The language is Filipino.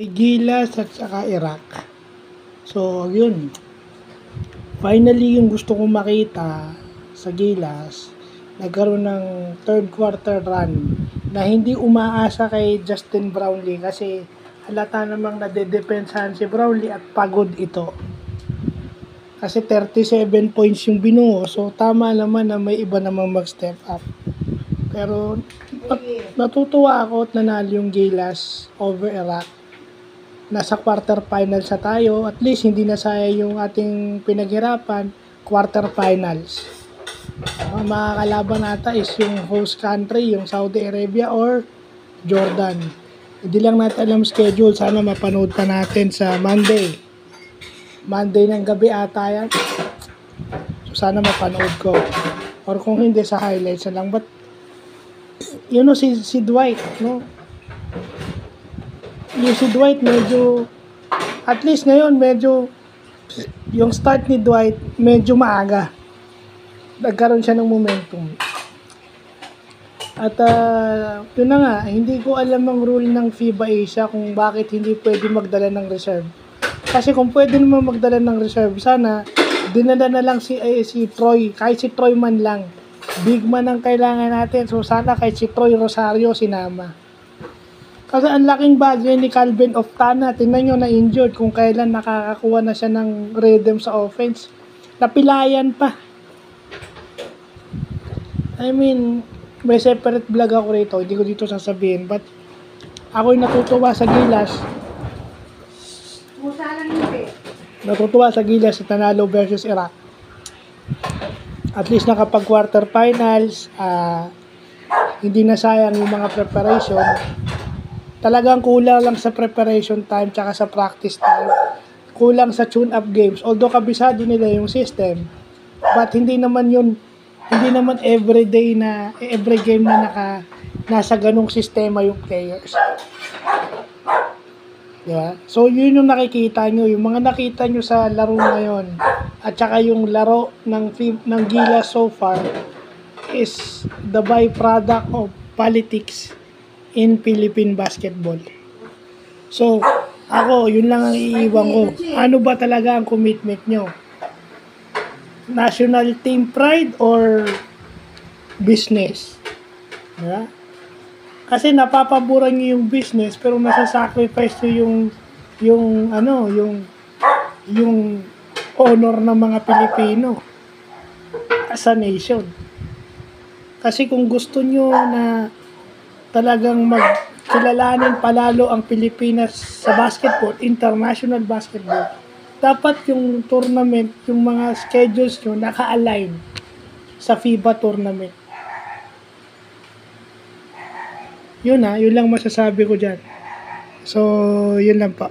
Gilas at saka Iraq. So, yun. Finally, yung gusto kong makita sa Gilas, nagkaroon ng third quarter run na hindi umaasa kay Justin Brownlee kasi halata namang nadedepensahan si Brownlee at pagod ito. Kasi 37 points yung binuo, so tama naman na may iba namang mag-step up. Pero natutuwa ako at nanalo yung Gilas over Iraq. Nasa quarter finals na tayo, at least hindi na sayang yung ating pinaghirapan, quarter finals. Ang makakalaban nata is yung host country, yung Saudi Arabia or Jordan. Hindi lang natin alam schedule, sana mapanood pa natin sa Monday ng gabi ata yan. So sana mapanood ko, or kung hindi sa highlights na lang. But you know, si Dwight, no? Yung si Dwight medyo, at least ngayon medyo, yung start ni Dwight medyo maaga. Nagkaroon siya ng momentum. At yun na nga, hindi ko alam ang rule ng FIBA Asia kung bakit hindi pwede magdala ng reserve. Kasi kung pwede naman magdala ng reserve, sana dinala na lang si Troy, kahit si Troy man lang. Big man ang kailangan natin, so sana kahit si Troy Rosario sinama. Kasi ang laking bagay ni Calvin Oftana, tingnan nyo na-injured kung kailan nakakakuha na siya ng rhythm sa offense. Napilayan pa. I mean, may separate vlog ako rito, hindi ko dito sasabihin, but ako'y natutuwa sa Gilas. Natutuwa sa Gilas sa Tanalo versus Iraq. At least nakapag quarter finals, hindi na sayang yung mga preparation. Talagang kulang lang sa preparation time tsaka sa practice time. Kulang sa tune-up games. Although kabisado nila yung system, but hindi naman every game na nasa ganung sistema yung players. Diba? So yun yung nakikita nyo, yung mga nakita nyo sa laro ngayon at saka yung laro ng Gilas so far is the byproduct of politics in Philippine basketball. So, ako, yun lang ang iiwan ko. Ano ba talaga ang commitment nyo? National team pride or business? Diba? Kasi napapaboran nyo yung business pero nasa-sacrifice nyo yung honor ng mga Pilipino as a nation. Kasi kung gusto nyo na talagang magkilalanin palalo ang Pilipinas sa basketball, international basketball, dapat yung tournament, yung mga schedules nyo naka-align sa FIBA tournament. Yun lang masasabi ko dyan. So, yun lang pa.